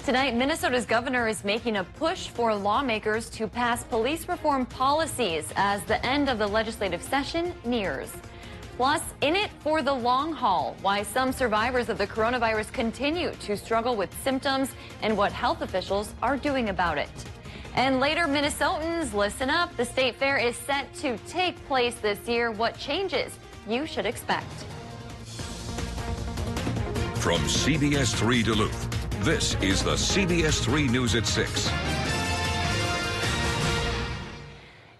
Tonight, Minnesota's governor is making a push for lawmakers to pass police reform policies as the end of the legislative session nears. Plus, in it for the long haul, why some survivors of the coronavirus continue to struggle with symptoms and what health officials are doing about it. And later, Minnesotans, listen up. The state fair is set to take place this year. What changes you should expect. From CBS3 Duluth, this is the CBS3 News at 6.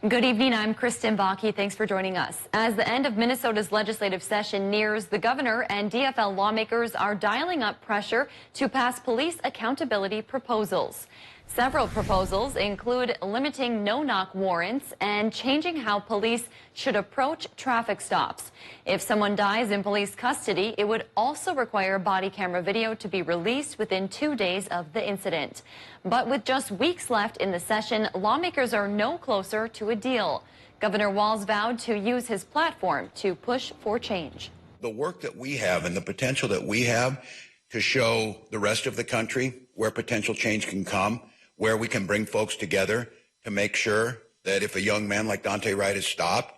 Good evening, I'm Kristen Bakke. Thanks for joining us. As the end of Minnesota's legislative session nears, the governor and DFL lawmakers are dialing up pressure to pass police accountability proposals. Several proposals include limiting no-knock warrants and changing how police should approach traffic stops. If someone dies in police custody, it would also require body camera video to be released within 2 days of the incident. But with just weeks left in the session, lawmakers are no closer to a deal. Governor Walz vowed to use his platform to push for change. The work that we have and the potential that we have to show the rest of the country where potential change can come, where we can bring folks together to make sure that if a young man like Dante Wright is stopped,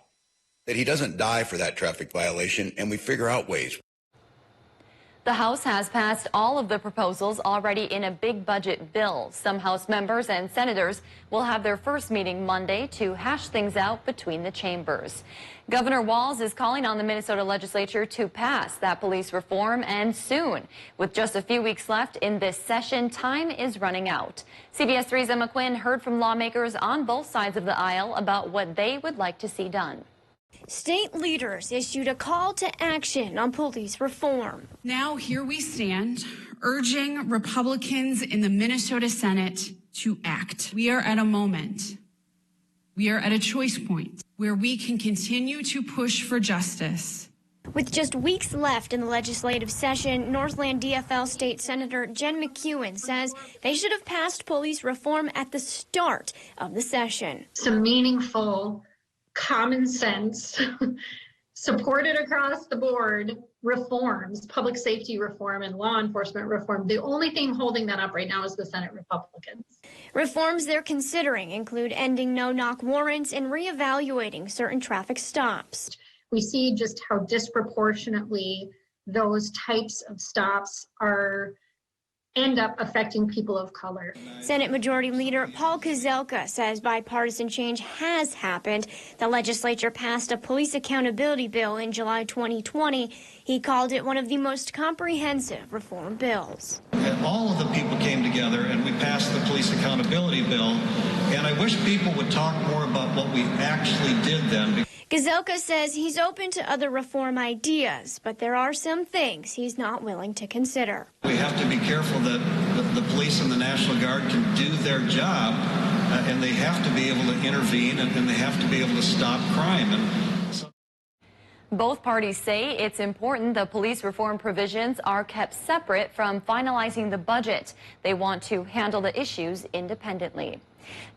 that he doesn't die for that traffic violation, and we figure out ways. The House has passed all of the proposals already in a big budget bill. Some House members and senators will have their first meeting Monday to hash things out between the chambers. Governor Walz is calling on the Minnesota legislature to pass that police reform, and soon. With just a few weeks left in this session, time is running out. CBS 3's Emma Quinn heard from lawmakers on both sides of the aisle about what they would like to see done. State leaders issued a call to action on police reform. Now here we stand, urging Republicans in the Minnesota Senate to act. We are at a moment. We are at a choice point where we can continue to push for justice. With just weeks left in the legislative session, Northland DFL State Senator Jen McEwen says they should have passed police reform at the start of the session. Some meaningful, common sense, supported across the board reforms, public safety reform and law enforcement reform. The only thing holding that up right now is the Senate Republicans. Reforms they're considering include ending no-knock warrants and reevaluating certain traffic stops. We see just how disproportionately those types of stops end up affecting people of color. Senate Majority Leader Paul Kozelka says bipartisan change has happened. The legislature passed a police accountability bill in July 2020. He called it one of the most comprehensive reform bills. And all of the people came together and we passed the police accountability bill. And I wish people would talk more about what we actually did then. Kozelka says he's open to other reform ideas, but there are some things he's not willing to consider. We have to be careful that the police and the National Guard can do their job, and they have to be able to intervene, and they have to be able to stop crime. Both parties say it's important the police reform provisions are kept separate from finalizing the budget. They want to handle the issues independently.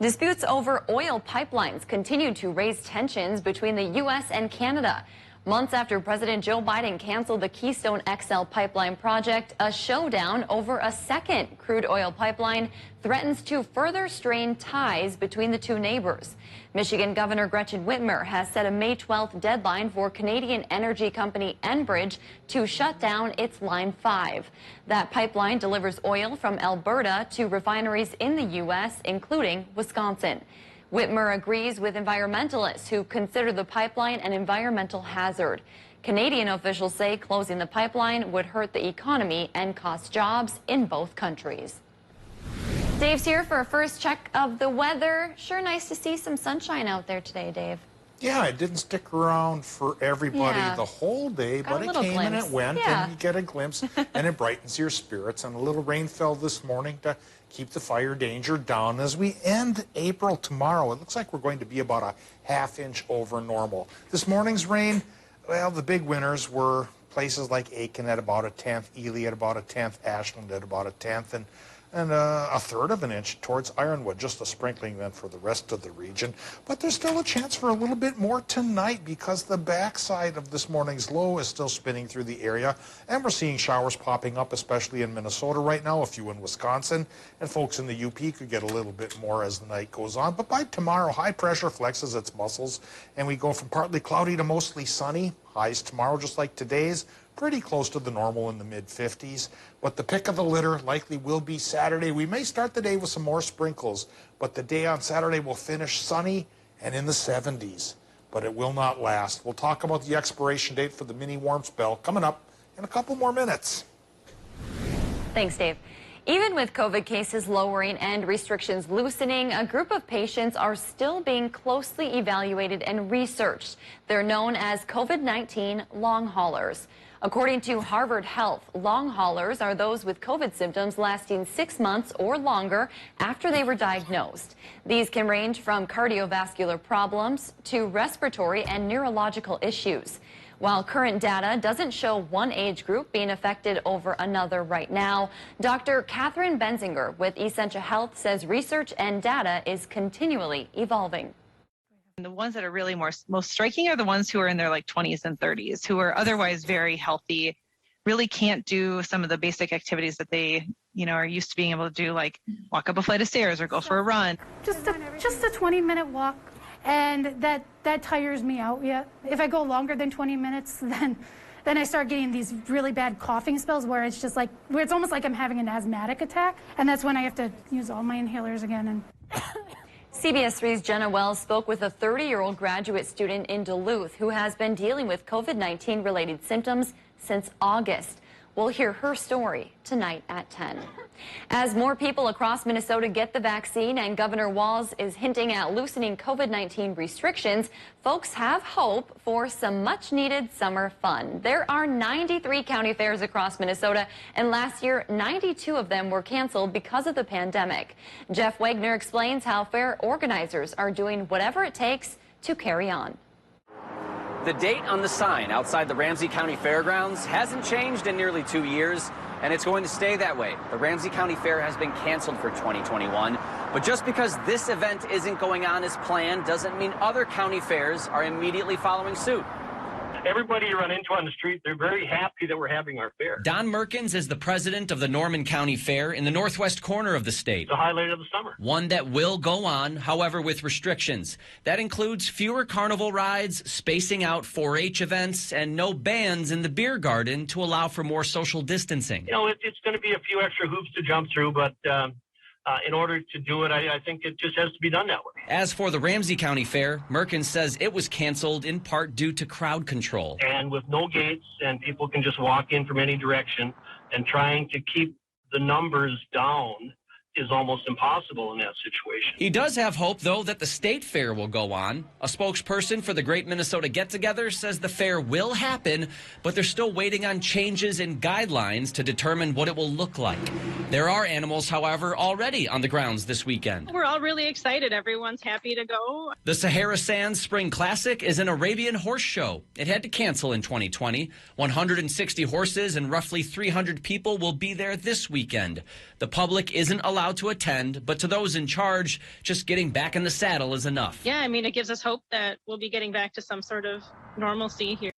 Disputes over oil pipelines continue to raise tensions between the U.S. and Canada. Months after President Joe Biden canceled the Keystone XL pipeline project, a showdown over a second crude oil pipeline threatens to further strain ties between the two neighbors. Michigan Governor Gretchen Whitmer has set a May 12th deadline for Canadian energy company Enbridge to shut down its Line 5. That pipeline delivers oil from Alberta to refineries in the U.S., including Wisconsin. Whitmer agrees with environmentalists who consider the pipeline an environmental hazard. Canadian officials say closing the pipeline would hurt the economy and cost jobs in both countries. Dave's here for a first check of the weather. Sure nice to see some sunshine out there today, Dave. Yeah, it didn't stick around for everybody the whole day, but it came and it went, and you get a glimpse, and it brightens your spirits. And a little rain fell this morning to keep the fire danger down. As we end April tomorrow, it looks like we're going to be about a half-inch over normal. This morning's rain, well, the big winners were places like Aiken at about a 10th, Ely at about a 10th, Ashland at about a 10th, and and a third of an inch towards Ironwood. Just a sprinkling then for the rest of the region. But there's still a chance for a little bit more tonight because the backside of this morning's low is still spinning through the area, and we're seeing showers popping up, especially in Minnesota right now, a few in Wisconsin, and folks in the UP could get a little bit more as the night goes on. But by tomorrow, high pressure flexes its muscles, and we go from partly cloudy to mostly sunny. Highs tomorrow, just like today's, pretty close to the normal in the mid-50s. But the pick of the litter likely will be Saturday. We may start the day with some more sprinkles, but the day on Saturday will finish sunny and in the 70s. But it will not last. We'll talk about the expiration date for the mini warm spell coming up in a couple more minutes. Thanks, Dave. Even with COVID cases lowering and restrictions loosening, a group of patients are still being closely evaluated and researched. They're known as COVID-19 long haulers. According to Harvard Health, long haulers are those with COVID symptoms lasting 6 months or longer after they were diagnosed. These can range from cardiovascular problems to respiratory and neurological issues. While current data doesn't show one age group being affected over another right now, Dr. Catherine Benzinger with Essentia Health says research and data is continually evolving. The ones that are really most striking are the ones who are in their 20s and 30s, who are otherwise very healthy, really can't do some of the basic activities that they, are used to being able to do, like walk up a flight of stairs or go for a run. Just a 20-minute walk. And that tires me out. Yeah. If I go longer than 20 minutes, then I start getting these really bad coughing spells where it's just where it's almost like I'm having an asthmatic attack. And that's when I have to use all my inhalers again. And CBS3's Jenna Wells spoke with a 30-year-old graduate student in Duluth who has been dealing with COVID-19 related symptoms since August. We'll hear her story tonight at 10. As more people across Minnesota get the vaccine and Governor Walz is hinting at loosening COVID-19 restrictions, folks have hope for some much-needed summer fun. There are 93 county fairs across Minnesota, and last year, 92 of them were canceled because of the pandemic. Jeff Wagner explains how fair organizers are doing whatever it takes to carry on. The date on the sign outside the Ramsey County Fairgrounds hasn't changed in nearly 2 years, and it's going to stay that way. The Ramsey County Fair has been canceled for 2021, but just because this event isn't going on as planned doesn't mean other county fairs are immediately following suit. Everybody you run into on the street, they're very happy that we're having our fair. Don Merkins is the president of the Norman County Fair in the northwest corner of the state. The highlight of the summer. One that will go on, however, with restrictions. That includes fewer carnival rides, spacing out 4-H events, and no bands in the beer garden to allow for more social distancing. It's going to be a few extra hoops to jump through, but in order to do it, I think it just has to be done that way. As for the Ramsey County Fair, Merkins says it was canceled in part due to crowd control. And with no gates and people can just walk in from any direction, and trying to keep the numbers down is almost impossible in that situation. He does have hope, though, that the state fair will go on. A spokesperson for the Great Minnesota Get-Together says the fair will happen, but they're still waiting on changes in guidelines to determine what it will look like. There are animals, however, already on the grounds this weekend. We're all really excited. Everyone's happy to go. The Sahara Sands Spring Classic is an Arabian horse show. It had to cancel in 2020. 160 horses and roughly 300 people will be there this weekend. The public isn't allowed to attend, but to those in charge, just getting back in the saddle is enough. Yeah, I mean, it gives us hope that we'll be getting back to some sort of normalcy here.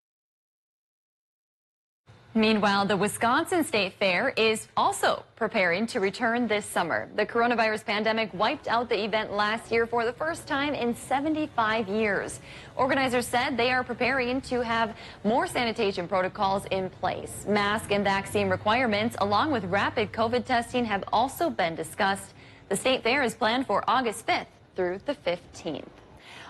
Meanwhile, the Wisconsin State Fair is also preparing to return this summer. The coronavirus pandemic wiped out the event last year for the first time in 75 years. Organizers said they are preparing to have more sanitation protocols in place. Mask and vaccine requirements, along with rapid COVID testing, have also been discussed. The State Fair is planned for August 5th through the 15th.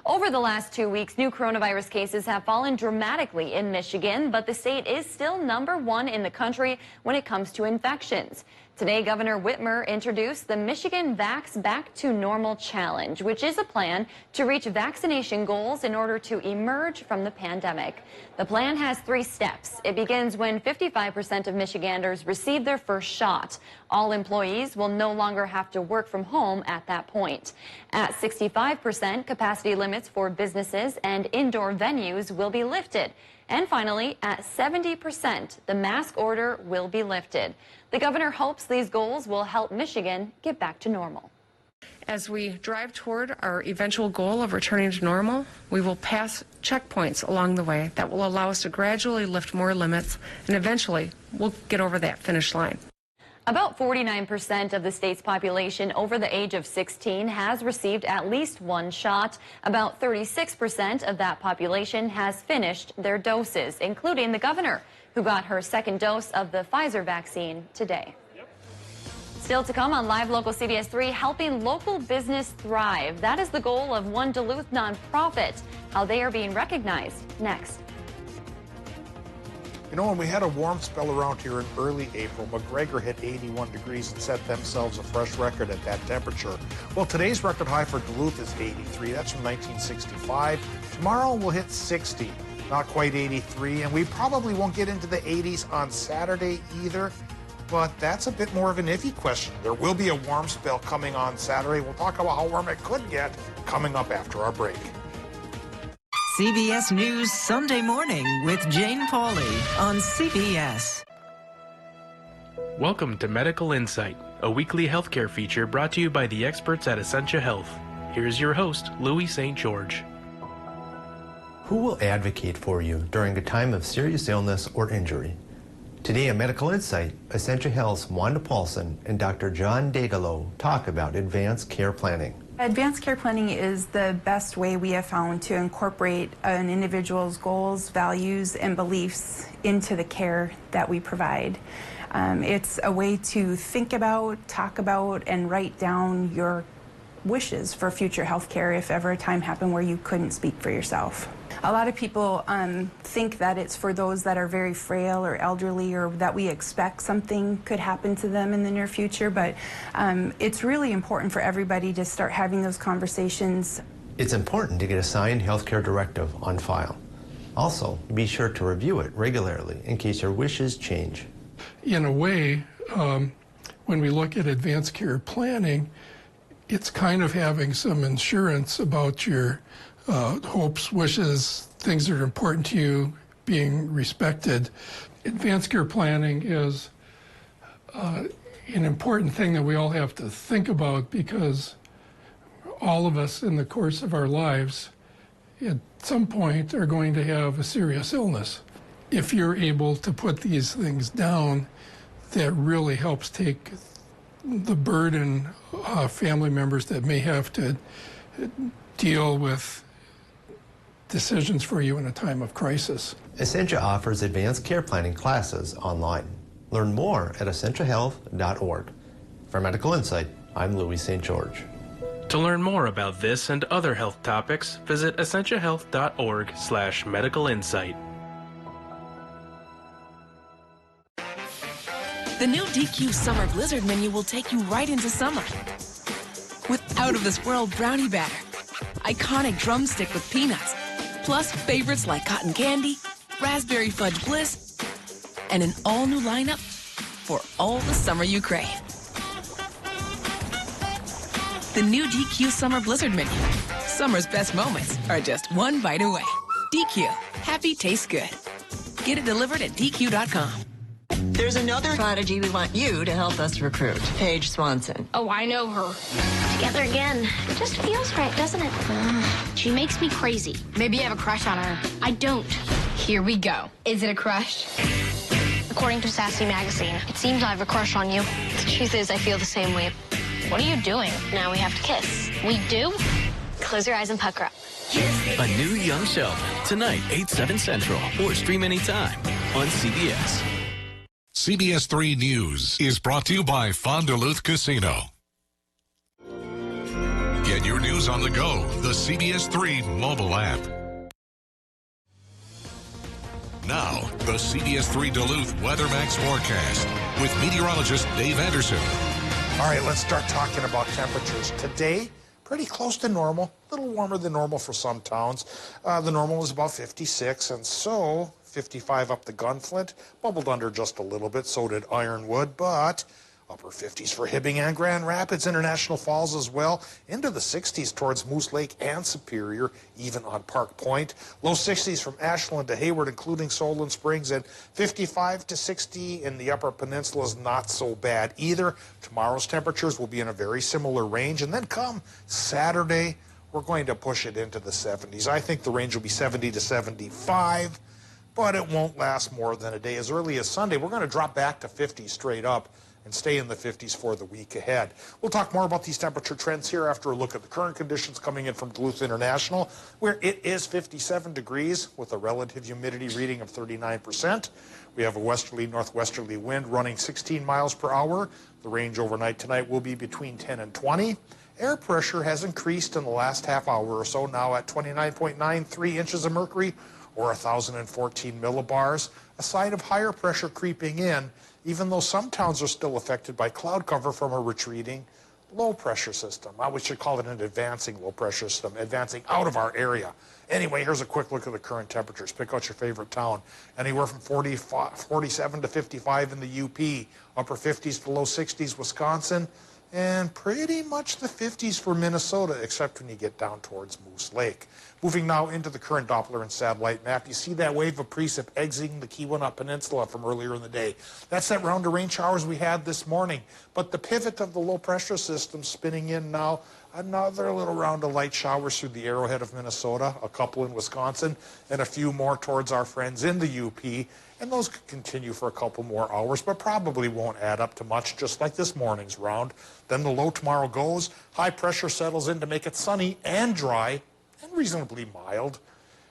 Over the last 2 weeks, new coronavirus cases have fallen dramatically in Michigan, but the state is still #1 in the country when it comes to infections. Today, Governor Whitmer introduced the Michigan Vax Back to Normal Challenge, which is a plan to reach vaccination goals in order to emerge from the pandemic. The plan has 3 steps. It begins when 55% of Michiganders receive their first shot. All employees will no longer have to work from home at that point. At 65%, capacity limits for businesses and indoor venues will be lifted. And finally, at 70%, the mask order will be lifted. The governor hopes these goals will help Michigan get back to normal. As we drive toward our eventual goal of returning to normal, we will pass checkpoints along the way that will allow us to gradually lift more limits, and eventually we'll get over that finish line. About 49% of the state's population over the age of 16 has received at least one shot. About 36% of that population has finished their doses, including the governor, who got her second dose of the Pfizer vaccine today. Still to come on Live Local CBS 3, helping local business thrive. That is the goal of one Duluth nonprofit. How they are being recognized next. You know, when we had a warm spell around here in early April, McGregor hit 81 degrees and set themselves a fresh record at that temperature. Well, today's record high for Duluth is 83. That's from 1965. Tomorrow we'll hit 60. Not quite 83, and we probably won't get into the 80s on Saturday either. But that's a bit more of an iffy question. There will be a warm spell coming on Saturday. We'll talk about how warm it could get coming up after our break. CBS News Sunday Morning with Jane Pauley on CBS. Welcome to Medical Insight, a weekly healthcare feature brought to you by the experts at Essentia Health. Here's your host, Louis St. George. Who will advocate for you during a time of serious illness or injury? Today on Medical Insight, Essentia Health's Wanda Paulson and Dr. John Dagalo talk about advanced care planning. Advanced care planning is the best way we have found to incorporate an individual's goals, values, and beliefs into the care that we provide. It's a way to think about, talk about, and write down your wishes for future health care if ever a time happened where you couldn't speak for yourself. A lot of people think that it's for those that are very frail or elderly, or that we expect something could happen to them in the near future, but it's really important for everybody to start having those conversations. It's important to get a signed healthcare directive on file. Also, be sure to review it regularly in case your wishes change. In a way, when we look at advanced care planning, it's kind of having some insurance about your hopes, wishes, things that are important to you being respected. Advanced care planning is an important thing that we all have to think about, because all of us in the course of our lives at some point are going to have a serious illness. If you're able to put these things down, that really helps take the burden of family members that may have to deal with decisions for you in a time of crisis. Essentia offers advanced care planning classes online. Learn more at essentiahealth.org. For Medical Insight, I'm Louis St. George. To learn more about this and other health topics, visit essentiahealth.org/medicalinsight. The new DQ Summer Blizzard menu will take you right into summer. With out-of-this-world brownie batter, iconic drumstick with peanuts, plus favorites like cotton candy, raspberry fudge bliss, and an all-new lineup for all the summer you crave. The new DQ Summer Blizzard menu. Summer's best moments are just one bite away. DQ. Happy tastes good. Get it delivered at DQ.com. There's another prodigy we want you to help us recruit, Paige Swanson. Oh, I know her. Together again. It just feels right, doesn't it? She makes me crazy. Maybe you have a crush on her. I don't. Here we go. Is it a crush? According to Sassy Magazine, it seems I have a crush on you. The truth is, I feel the same way. What are you doing? Now we have to kiss. We do? Close your eyes and pucker up. A new Young Sheldon, tonight, 8/7 Central, or stream anytime on CBS. CBS3 News is brought to you by Fond du Luth Casino. Get your news on the go, the CBS3 mobile app. Now, the CBS3 Duluth Weather Max forecast with meteorologist Dave Anderson. All right, let's start talking about temperatures. Today, pretty close to normal, a little warmer than normal for some towns. The normal is about 56, and so 55 up the Gunflint, bubbled under just a little bit, so did Ironwood, but Upper 50s for Hibbing and Grand Rapids, International Falls as well. Into the 60s towards Moose Lake and Superior, even on Park Point. Low 60s from Ashland to Hayward, including Solon Springs, and 55 to 60 in the Upper Peninsula is not so bad either. Tomorrow's temperatures will be in a very similar range, and then come Saturday, we're going to push it into the 70s. I think the range will be 70 to 75, but it won't last more than a day. As early as Sunday, we're going to drop back to 50 straight up and stay in the 50s for the week ahead. We'll talk more about these temperature trends here after a look at the current conditions coming in from Duluth International, where it is 57 degrees with a relative humidity reading of 39%. We have a westerly-northwesterly wind running 16 miles per hour. The range overnight tonight will be between 10 and 20. Air pressure has increased in the last half hour or so, now at 29.93 inches of mercury, or 1,014 millibars, a sign of higher pressure creeping in, even though some towns are still affected by cloud cover from a retreating low pressure system. We should call it an advancing low pressure system, advancing out of our area. Anyway, here's a quick look at the current temperatures. Pick out your favorite town. Anywhere from 47 to 55 in the UP, upper 50s to low 60s Wisconsin, and pretty much the 50s for Minnesota, except when you get down towards Moose Lake. Moving now into the current Doppler and satellite map, you see that wave of precip exiting the Keweenaw Peninsula from earlier in the day. That's that round of rain showers we had this morning. But the pivot of the low pressure system spinning in now, another little round of light showers through the arrowhead of Minnesota, a couple in Wisconsin, and a few more towards our friends in the UP. And those could continue for a couple more hours, but probably won't add up to much, just like this morning's round. Then the low tomorrow goes. High pressure settles in to make it sunny and dry and reasonably mild.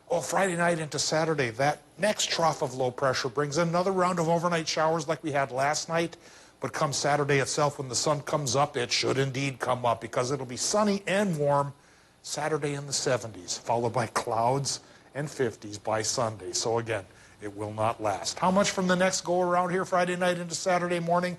Oh, Friday night into Saturday, that next trough of low pressure brings another round of overnight showers like we had last night. But come Saturday itself, when the sun comes up, it should indeed come up, because it'll be sunny and warm Saturday in the 70s, followed by clouds and 50s by Sunday. So again, it will not last. How much from the next go around here Friday night into Saturday morning?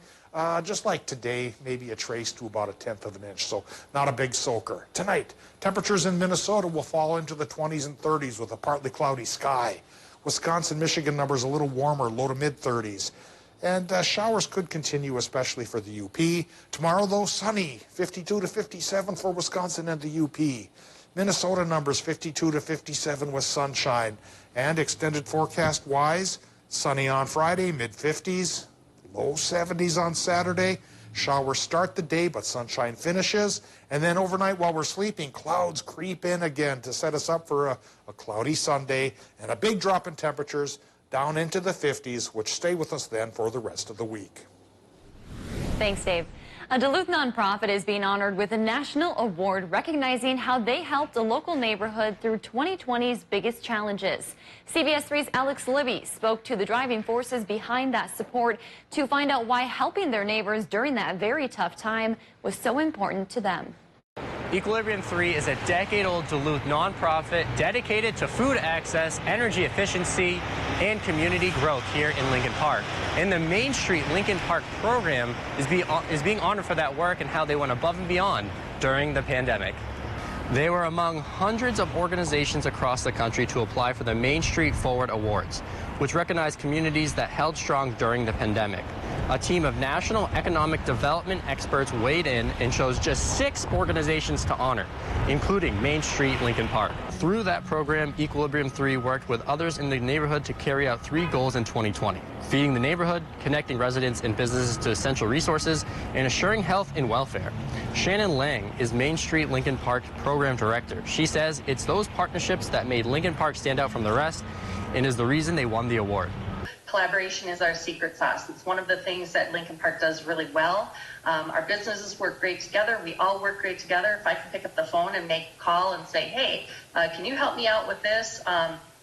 Just like today, maybe a trace to about 1/10 of an inch, so not a big soaker. Tonight, temperatures in Minnesota will fall into the 20s and 30s with a partly cloudy sky. Wisconsin, Michigan numbers a little warmer, low to mid-30s. And showers could continue, especially for the UP. Tomorrow, though, sunny, 52 to 57 for Wisconsin and the UP. Minnesota numbers 52 to 57 with sunshine. And extended forecast-wise, sunny on Friday, mid-50s, low 70s on Saturday. Showers start the day, but sunshine finishes. And then overnight while we're sleeping, clouds creep in again to set us up for a cloudy Sunday and a big drop in temperatures down into the 50s, which stay with us then for the rest of the week. Thanks, Dave. A Duluth nonprofit is being honored with a national award recognizing how they helped a local neighborhood through 2020's biggest challenges. CBS3's Alex Libby spoke to the driving forces behind that support to find out why helping their neighbors during that very tough time was so important to them. Equilibrium 3 is a decade-old Duluth nonprofit dedicated to food access, energy efficiency, and community growth here in Lincoln Park. And the Main Street Lincoln Park program is being honored for that work and how they went above and beyond during the pandemic. They were among hundreds of organizations across the country to apply for the Main Street Forward Awards, which recognize communities that held strong during the pandemic. A team of national economic development experts weighed in and chose just 6 organizations to honor, including Main Street Lincoln Park. Through that program, Equilibrium 3 worked with others in the neighborhood to carry out 3 goals in 2020: feeding the neighborhood, connecting residents and businesses to essential resources, and assuring health and welfare. Shannon Lang is Main Street Lincoln Park Program Director. She says it's those partnerships that made Lincoln Park stand out from the rest and is the reason they won the award. Collaboration is our secret sauce. It's one of the things that Lincoln Park does really well. Our businesses work great together. We all work great together. If I can pick up the phone and make a call and say, hey, can you help me out with this?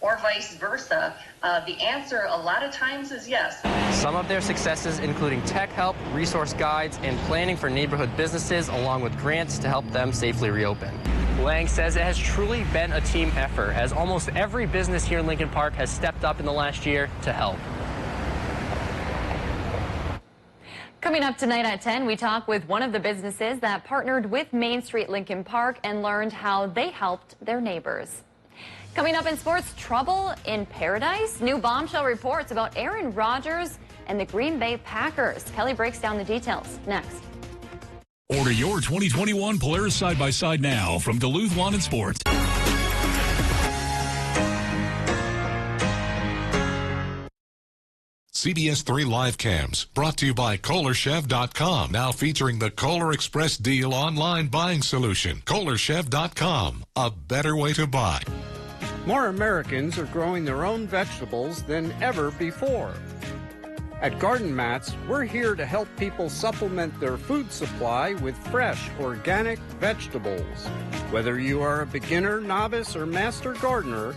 Or vice versa, the answer a lot of times is yes. Some of their successes including tech help, resource guides, and planning for neighborhood businesses, along with grants to help them safely reopen. Lang says it has truly been a team effort, as almost every business here in Lincoln Park has stepped up in the last year to help. Coming up tonight at 10, we talk with one of the businesses that partnered with Main Street Lincoln Park and learned how they helped their neighbors. Coming up in sports, trouble in paradise? New bombshell reports about Aaron Rodgers and the Green Bay Packers. Kelly breaks down the details next. Order your 2021 Polaris side-by-side now from Duluth Lawn and Sports. CBS3 Live Cams, brought to you by KohlerChef.com, now featuring the Kohler Express Deal online buying solution. KohlerChef.com, a better way to buy. More Americans are growing their own vegetables than ever before. At Garden Mats, we're here to help people supplement their food supply with fresh, organic vegetables. Whether you are a beginner, novice, or master gardener,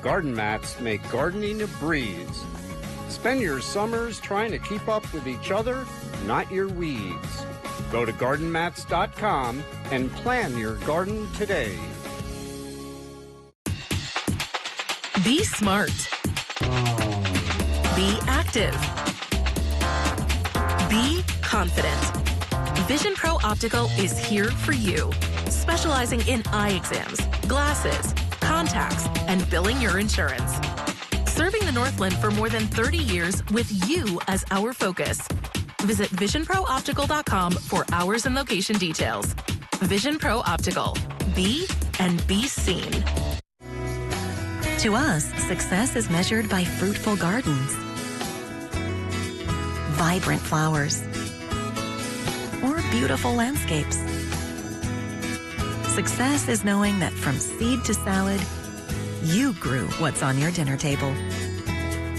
Garden Mats make gardening a breeze. Spend your summers trying to keep up with each other, not your weeds. Go to gardenmats.com and plan your garden today. Be smart. Be active. Be confident. Vision Pro Optical is here for you, specializing in eye exams, glasses, contacts, and billing your insurance. Serving the Northland for more than 30 years with you as our focus. Visit visionprooptical.com for hours and location details. Vision Pro Optical. Be and be seen. To us, success is measured by fruitful gardens, vibrant flowers, or beautiful landscapes. Success is knowing that from seed to salad, you grew what's on your dinner table.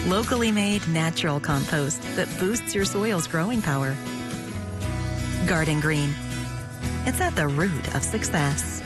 Locally made natural compost that boosts your soil's growing power. Garden Green. It's at the root of success.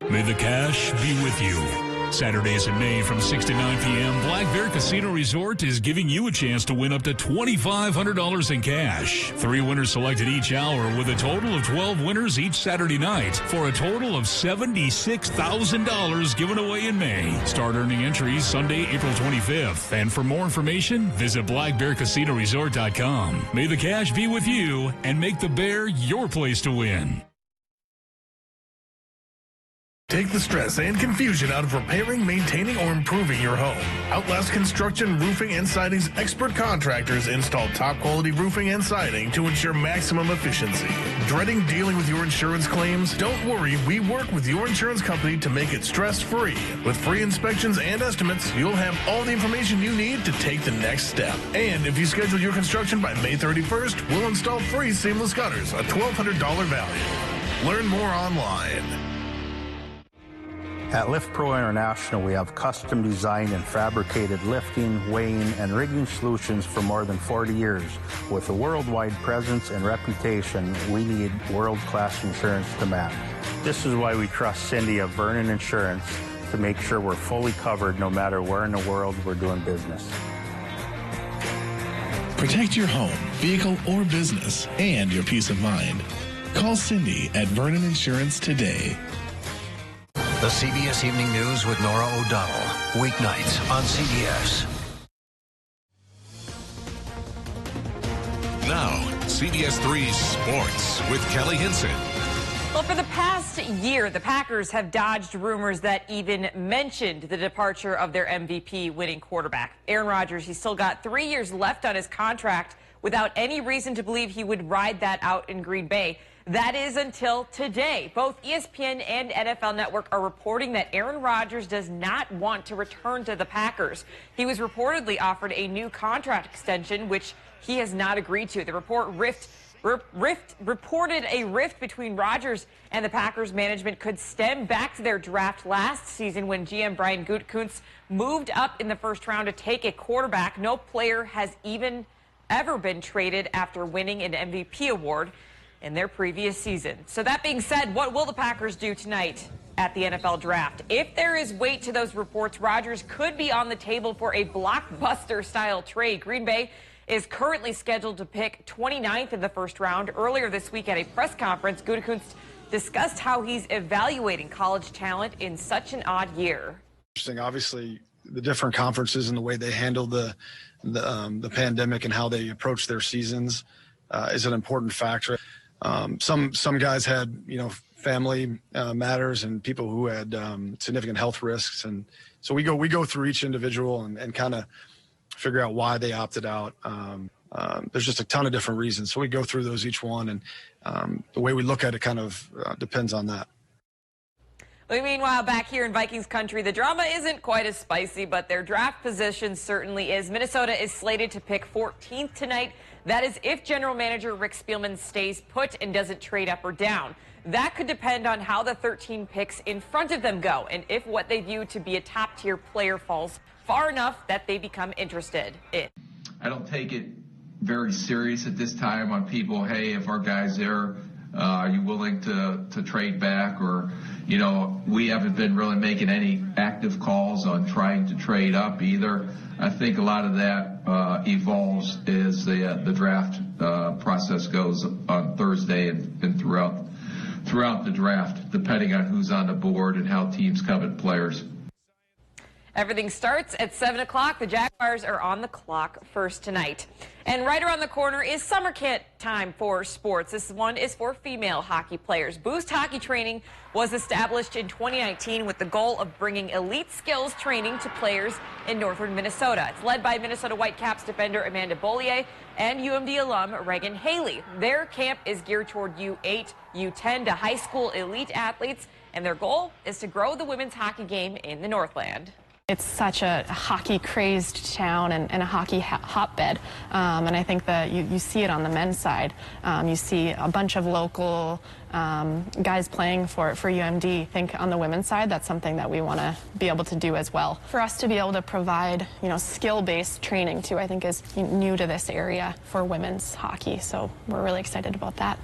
May the cash be with you. Saturdays in May from 6 to 9 p.m., Black Bear Casino Resort is giving you a chance to win up to $2,500 in cash. 3 winners selected each hour with a total of 12 winners each Saturday night for a total of $76,000 given away in May. Start earning entries Sunday, April 25th. And for more information, visit blackbearcasinoresort.com. May the cash be with you and make the Bear your place to win. Take the stress and confusion out of repairing, maintaining, or improving your home. Outlast Construction Roofing and Siding's expert contractors install top-quality roofing and siding to ensure maximum efficiency. Dreading dealing with your insurance claims? Don't worry, we work with your insurance company to make it stress-free. With free inspections and estimates, you'll have all the information you need to take the next step. And if you schedule your construction by May 31st, we'll install free seamless gutters, a $1,200 value. Learn more online. At Lift Pro International, we have custom designed and fabricated lifting, weighing, and rigging solutions for more than 40 years. With a worldwide presence and reputation, we need world-class insurance to match. This is why we trust Cindy of Vernon Insurance to make sure we're fully covered no matter where in the world we're doing business. Protect your home, vehicle, or business, and your peace of mind. Call Cindy at Vernon Insurance today. The CBS Evening News with Nora O'Donnell. Weeknights on CBS. Now, CBS3 Sports with Kelly Hinson. Well, for the past year, the Packers have dodged rumors that even mentioned the departure of their MVP winning quarterback. Aaron Rodgers, he's still got 3 years left on his contract without any reason to believe he would ride that out in Green Bay. That is until today. Both ESPN and NFL Network are reporting that Aaron Rodgers does not want to return to the Packers. He was reportedly offered a new contract extension, which he has not agreed to. The report reported a rift between Rodgers and the Packers management could stem back to their draft last season when GM Brian Gutekunst moved up in the first round to take a quarterback. No player has even ever been traded after winning an MVP award in their previous season. So that being said, what will the Packers do tonight at the NFL draft? If there is weight to those reports, Rodgers could be on the table for a blockbuster-style trade. Green Bay is currently scheduled to pick 29th in the first round. Earlier this week at a press conference, Gutekunst discussed how he's evaluating college talent in such an odd year. Interesting. Obviously, the different conferences and the way they handle the pandemic and how they approach their seasons is an important factor. Some guys had, family matters and people who had significant health risks, and so we go through each individual and kind of figure out why they opted out. There's just a ton of different reasons. So we go through those each one, and the way we look at it kind of depends on that. Meanwhile, back here in Vikings country, the drama isn't quite as spicy, but their draft position certainly is. Minnesota is slated to pick 14th tonight. That is if general manager Rick Spielman stays put and doesn't trade up or down. That could depend on how the 13 picks in front of them go and if what they view to be a top-tier player falls far enough that they become interested in. I don't take it very serious at this time on people, hey, if our guy's there, are you willing to trade back? Or, you know, we haven't been really making any active calls on trying to trade up either. I think a lot of that evolves as the draft process goes on Thursday and throughout the draft, depending on who's on the board and how teams covet players. Everything starts at 7 o'clock. The Jaguars are on the clock first tonight. And right around the corner is summer camp time for sports. This one is for female hockey players. Boost Hockey Training was established in 2019 with the goal of bringing elite skills training to players in northern Minnesota. It's led by Minnesota Whitecaps defender Amanda Bollier and UMD alum Reagan Haley. Their camp is geared toward U8, U10 to high school elite athletes, and their goal is to grow the women's hockey game in the Northland. It's such a hockey-crazed town and a hockey hotbed, and I think that you see it on the men's side. You see a bunch of local guys playing for UMD. I think on the women's side, that's something that we want to be able to do as well. For us to be able to provide, you know, skill-based training too, I think is new to this area for women's hockey. So we're really excited about that.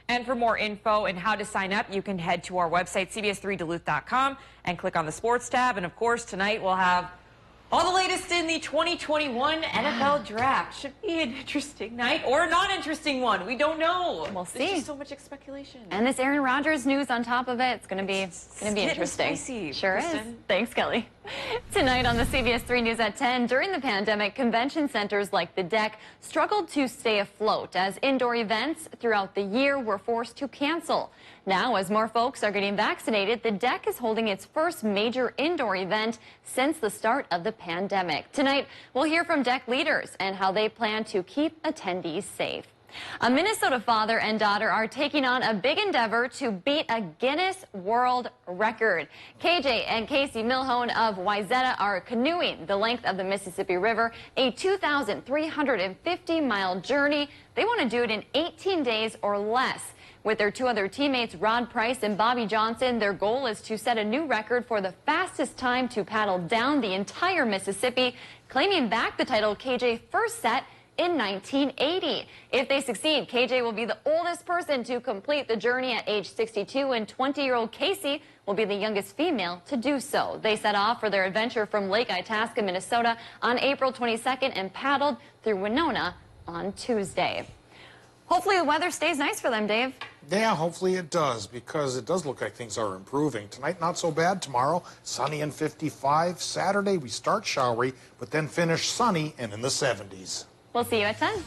And for more info and how to sign up, you can head to our website, CBS3Duluth.com, and click on the sports tab. And of course, tonight we'll have all the latest in the 2021 NFL draft. Should be an interesting night or a non-interesting one. We don't know. We'll see. There's just so much speculation. And this Aaron Rodgers news on top of it, it's going to be interesting. Spicy, sure Kristen. is. Thanks, Kelly. Tonight on the CBS3 News at 10, during the pandemic, convention centers like the Deck struggled to stay afloat as indoor events throughout the year were forced to cancel. Now, as more folks are getting vaccinated, the Deck is holding its first major indoor event since the start of the pandemic. Tonight, we'll hear from Deck leaders and how they plan to keep attendees safe. A Minnesota father and daughter are taking on a big endeavor to beat a Guinness World Record. KJ and Casey Milhone of Wayzata are canoeing the length of the Mississippi River, a 2,350-mile journey. They want to do it in 18 days or less. With their two other teammates, Rod Price and Bobby Johnson, their goal is to set a new record for the fastest time to paddle down the entire Mississippi, claiming back the title KJ first set in 1980. If they succeed, KJ will be the oldest person to complete the journey at age 62, and 20-year-old Casey will be the youngest female to do so. They set off for their adventure from Lake Itasca, Minnesota on April 22nd and paddled through Winona on Tuesday. Hopefully the weather stays nice for them, Dave. Yeah, hopefully it does, because it does look like things are improving. Tonight, not so bad. Tomorrow, sunny and 55. Saturday, we start showery, but then finish sunny and in the 70s. We'll see you at 10.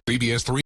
CBS3